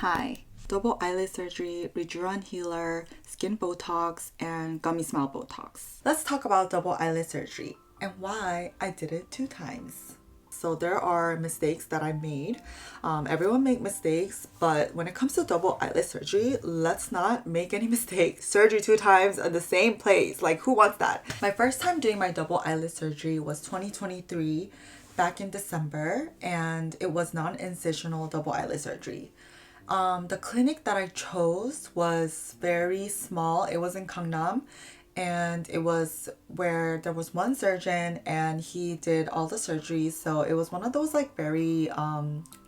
Hi, double eyelid surgery, Rejuran Healer, skin Botox, and gummy smile Botox. Let's talk about double eyelid surgery and why I did it 2 times. So there are mistakes that I made. Everyone make mistakes, but when it comes to double eyelid surgery, let's not make any mistakes. Surgery 2 times in the same place. Like, who wants that? My first time doing my double eyelid surgery was 2023, back in December, and it was non-incisional double eyelid surgery. The clinic that I chose was very small. It was in Gangnam, and it was where there was one surgeon and he did all the surgeries. So it was one of those like very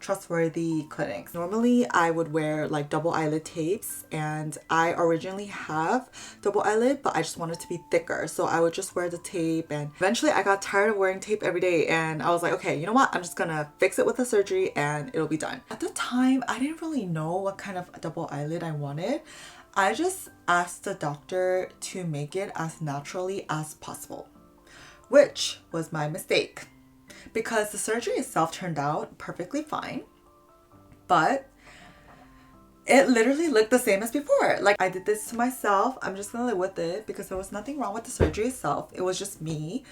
trustworthy clinics. Normally I would wear like double eyelid tapes, and I originally have double eyelid, but I just wanted to be thicker, so I would just wear the tape. And eventually I got tired of wearing tape every day, and I was like, okay, you know what, I'm just gonna fix it with the surgery and it'll be done. At the time I didn't really know what kind of double eyelid I wanted. I just asked the doctor to make it as naturally as possible, which was my mistake, because the surgery itself turned out perfectly fine, but it literally looked the same as before. Like, I did this to myself. I'm just gonna live with it because there was nothing wrong with the surgery itself. It was just me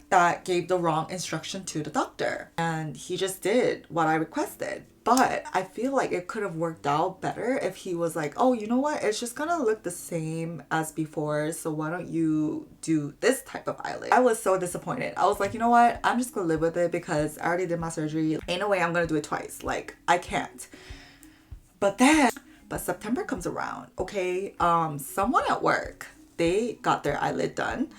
that gave the wrong instruction to the doctor, and he just did what I requested. But I feel like it could have worked out better if he was like, oh, you know what, it's just gonna look the same as before, so why don't you do this type of eyelid. I was so disappointed. I was like, you know what, I'm just gonna live with it because I already did my surgery. Ain't no way I'm gonna do it twice. Like, I can't. But September comes around, okay? Someone at work, they got their eyelid done,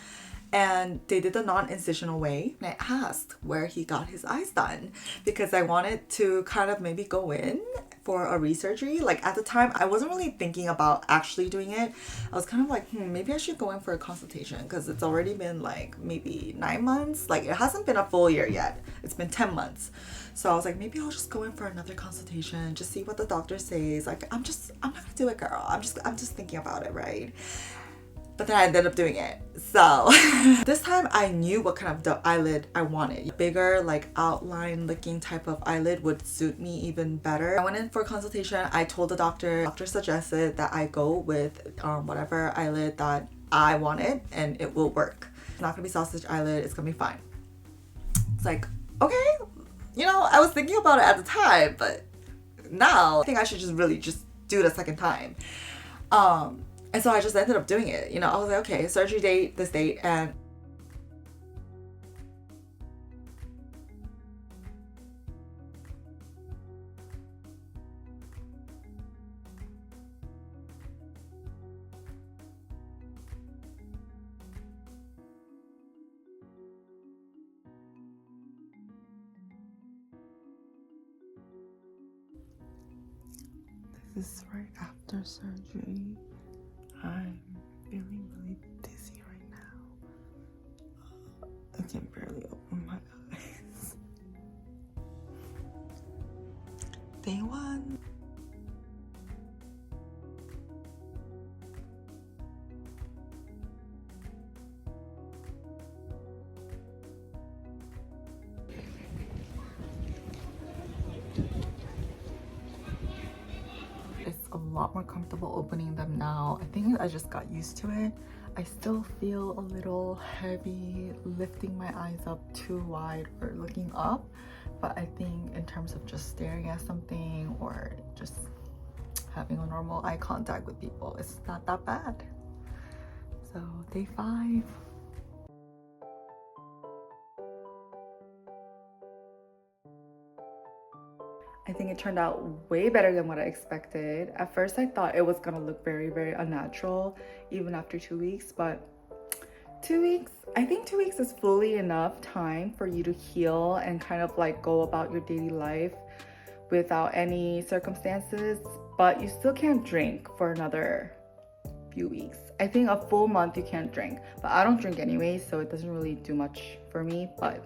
and they did the non-incisional way. And I asked where he got his eyes done because I wanted to kind of maybe go in for a resurgery. Like, at the time I wasn't really thinking about actually doing it. I was kind of like, maybe I should go in for a consultation because it's already been like maybe 9 months. Like, it hasn't been a full year yet. It's been 10 months. So I was like, maybe I'll just go in for another consultation, just see what the doctor says. Like, I'm not gonna do it, girl. I'm just thinking about it, right? But then I ended up doing it. So this time I knew what kind of eyelid I wanted. Bigger, like outline looking type of eyelid would suit me even better. I went in for a consultation. I told the doctor suggested that I go with whatever eyelid that I wanted, and it will work. It's not gonna be sausage eyelid, it's gonna be fine. It's like, okay, you know, I was thinking about it at the time, but now I think I should just do it a second time. And so I just ended up doing it. You know, I was like, okay, surgery date, this date, and this is right after surgery. I'm feeling really dizzy right now. I can barely open my eyes. Day 1. It's a lot more comfortable opening them now. I think I just got used to it. I still feel a little heavy lifting my eyes up too wide or looking up, but I think in terms of just staring at something or just having a normal eye contact with people, it's not that bad. So day 5. I think it turned out way better than what I expected. At first I thought it was gonna look very, very unnatural even after 2 weeks, but 2 weeks, I think 2 weeks is fully enough time for you to heal and kind of like go about your daily life without any circumstances, but you still can't drink for another few weeks. I think a full month you can't drink, but I don't drink anyway, so it doesn't really do much for me. But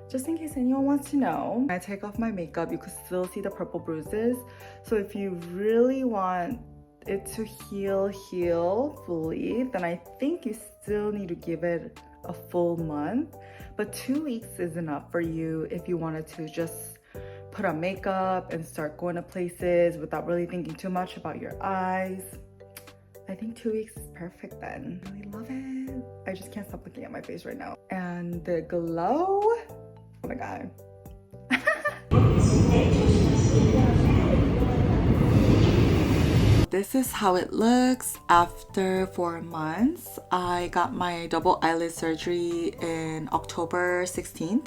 just in case anyone wants to know, when I take off my makeup, you can still see the purple bruises. So if you really want it to heal fully, then I think you still need to give it a full month. But 2 weeks is enough for you if you wanted to just put on makeup and start going to places without really thinking too much about your eyes. I think 2 weeks is perfect then. I really love it. I just can't stop looking at my face right now. And the glow, oh my god. This is how it looks after 4 months. I got my double eyelid surgery in October 16th.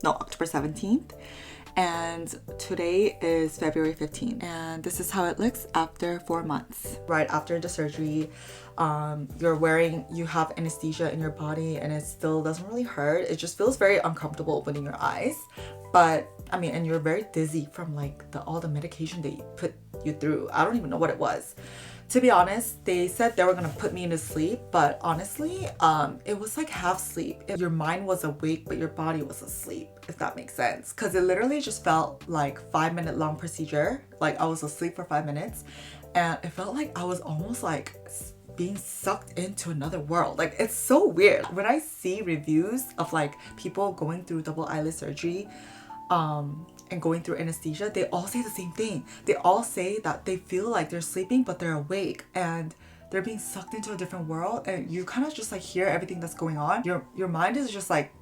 No, October 17th. And today is February 15th. And this is how it looks after 4 months. Right after the surgery, you have anesthesia in your body and it still doesn't really hurt. It just feels very uncomfortable opening your eyes. But I mean, and you're very dizzy from like all the medication they put you through. I don't even know what it was. To be honest, they said they were gonna put me into sleep, but honestly, it was like half sleep. Your mind was awake, but your body was asleep, if that makes sense. Cause it literally just felt like 5-minute long procedure. Like I was asleep for 5 minutes and it felt like I was almost like being sucked into another world. Like it's so weird. When I see reviews of like people going through double eyelid surgery, and going through anesthesia, they all say the same thing. They all say that they feel like they're sleeping but they're awake and they're being sucked into a different world, and you kind of just like hear everything that's going on. Your mind is just like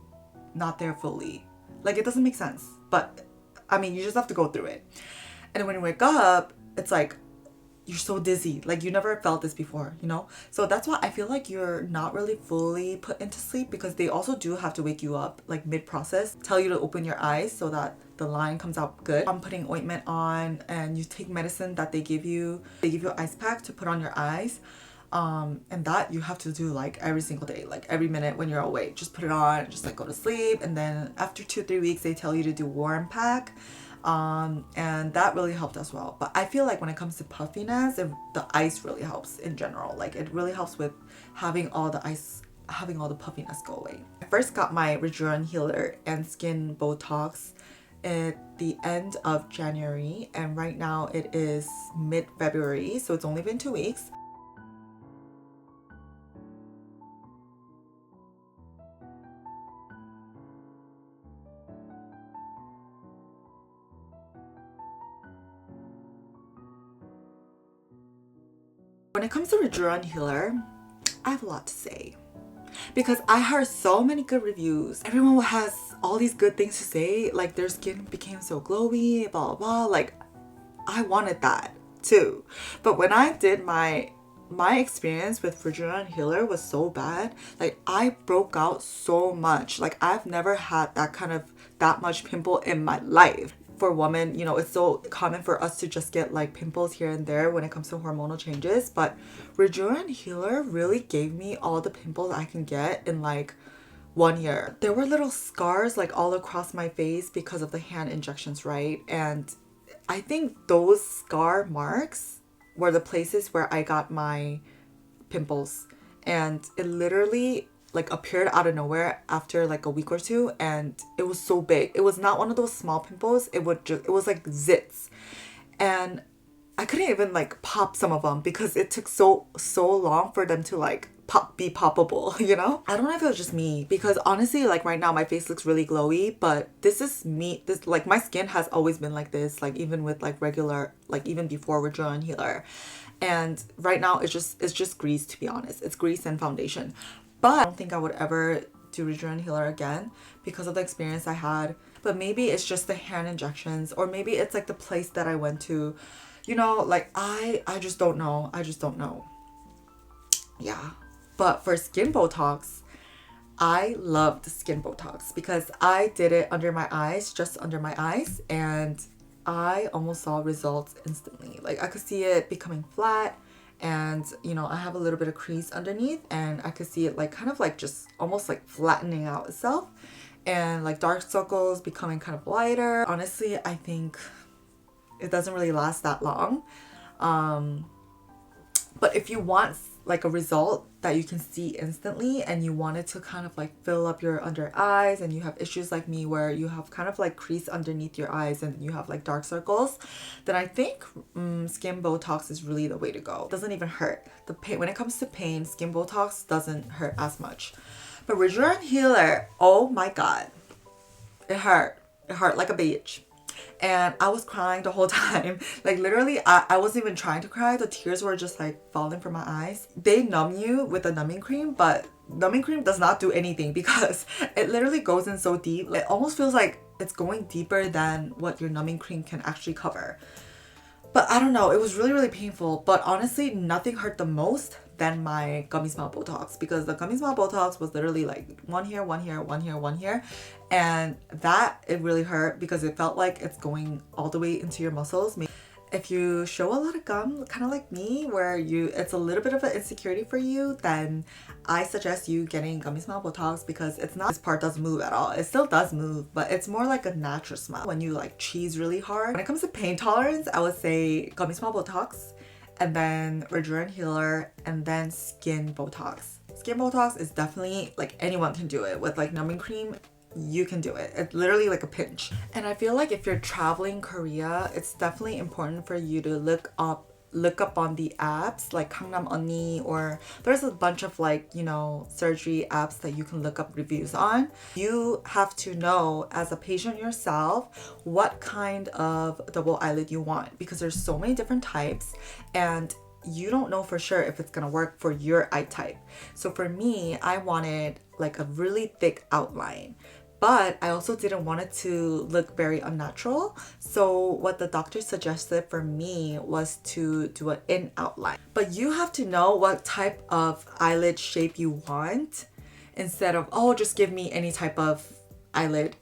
not there fully. Like it doesn't make sense, but I mean, you just have to go through it. And when you wake up, it's like you're so dizzy, like you never felt this before, you know? So that's why I feel like you're not really fully put into sleep, because they also do have to wake you up like mid-process, tell you to open your eyes so that the line comes out good. I'm putting ointment on and you take medicine that they give you. They give you an ice pack to put on your eyes. And that you have to do like every single day, like every minute when you're awake, just put it on, just like go to sleep. And then after 2-3 weeks, they tell you to do warm pack. And that really helped as well. But I feel like when it comes to puffiness, the ice really helps in general. Like it really helps with having all the ice, having all the puffiness go away. I first got my Rejuran Healer and skin Botox at the end of January, and right now it is mid-February, so it's only been 2 weeks. When it comes to Rejuran Healer, I have a lot to say because I heard so many good reviews. Everyone has all these good things to say, like their skin became so glowy, blah blah blah. Like I wanted that too, but when I did my experience with Rejuran Healer was so bad. Like I broke out so much. Like I've never had that much pimple in my life. For women, you know, it's so common for us to just get like pimples here and there when it comes to hormonal changes, but Rejuran Healer really gave me all the pimples I can get in like 1 year. There were little scars like all across my face because of the hand injections, right? And I think those scar marks were the places where I got my pimples, and it literally like appeared out of nowhere after like a week or two, and it was so big. It was not one of those small pimples. It was like zits, and I couldn't even like pop some of them because it took so long for them to like be poppable, you know? I don't know if it was just me, because honestly, like right now my face looks really glowy, but this is me. This like my skin has always been like this, like even with like regular, like even before Rejuran Healer. And right now it's just grease, to be honest. It's grease and foundation. But I don't think I would ever do Rejuran Healer again because of the experience I had. But maybe it's just the hand injections, or maybe it's like the place that I went to. You know, like I just don't know. I just don't know. Yeah. But for skin Botox, I loved skin Botox because I did it under my eyes, just under my eyes, and I almost saw results instantly. Like I could see it becoming flat, and you know, I have a little bit of crease underneath, and I could see it like kind of like just almost like flattening out itself, and like dark circles becoming kind of lighter. Honestly, I think it doesn't really last that long. But if you want like a result that you can see instantly, and you want it to kind of like fill up your under eyes, and you have issues like me where you have kind of like crease underneath your eyes and you have like dark circles, then I think skin Botox is really the way to go. It doesn't even hurt. The pain, when it comes to pain, skin Botox doesn't hurt as much. But Rejuran Healer, oh my god, it hurt like a bitch. and I was crying the whole time. Like literally, I wasn't even trying to cry. The tears were just like falling from my eyes. They numb you with the numbing cream, but numbing cream does not do anything because it literally goes in so deep. It almost feels like it's going deeper than what your numbing cream can actually cover. But I don't know, it was really, really painful. But honestly, nothing hurt the most than my gummy smile Botox, because the gummy smile Botox was literally like one here, one here, one here, one here. And that, it really hurt because it felt like it's going all the way into your muscles. If you show a lot of gum, kind of like me, where it's a little bit of an insecurity for you, then I suggest you getting gummy smile Botox, because it's not, this part doesn't move at all. It still does move, but it's more like a natural smile when you like cheese really hard. When it comes to pain tolerance, I would say gummy smile Botox, and then Rejuran Healer, and then skin Botox. Skin Botox is definitely like anyone can do it with like numbing cream. You can do it. It's literally like a pinch. And I feel like if you're traveling Korea, it's definitely important for you to look up on the apps like Gangnam Onni, or there's a bunch of like, you know, surgery apps that you can look up reviews on. You have to know as a patient yourself what kind of double eyelid you want, because there's so many different types and you don't know for sure if it's gonna work for your eye type. So for me, I wanted like a really thick outline, but I also didn't want it to look very unnatural. So what the doctor suggested for me was to do an in outline. But you have to know what type of eyelid shape you want, instead of, oh, just give me any type of eyelid.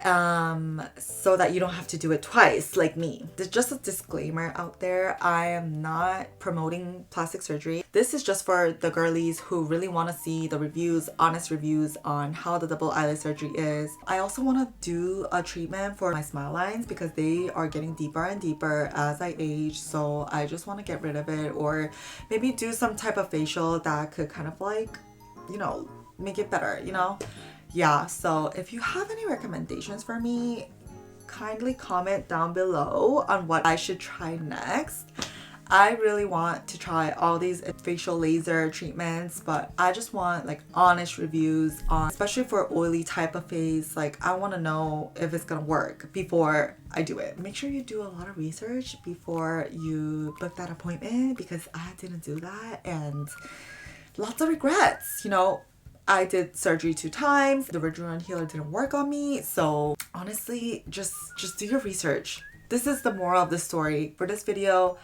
So that you don't have to do it twice like me. There's just a disclaimer out there. I am not promoting plastic surgery. This is just for the girlies who really want to see the reviews, honest reviews on how the double eyelid surgery is. I also want to do a treatment for my smile lines because they are getting deeper and deeper as I age. So I just want to get rid of it, or maybe do some type of facial that could kind of like, you know, make it better, you know? Yeah, so if you have any recommendations for me, kindly comment down below on what I should try next. I really want to try all these facial laser treatments, but I just want like honest reviews on, especially for oily type of face. Like I want to know if it's gonna work before I do it. Make sure you do a lot of research before you book that appointment, because I didn't do that and lots of regrets, you know. I did surgery 2 times. The Rejuran Healer didn't work on me. So honestly, just do your research. This is the moral of the story for this video.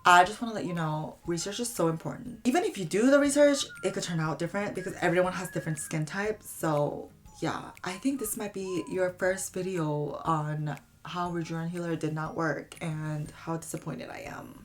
I just want to let you know, research is so important. Even if you do the research, it could turn out different because everyone has different skin types. So yeah, I think this might be your first video on how Rejuran Healer did not work and how disappointed I am.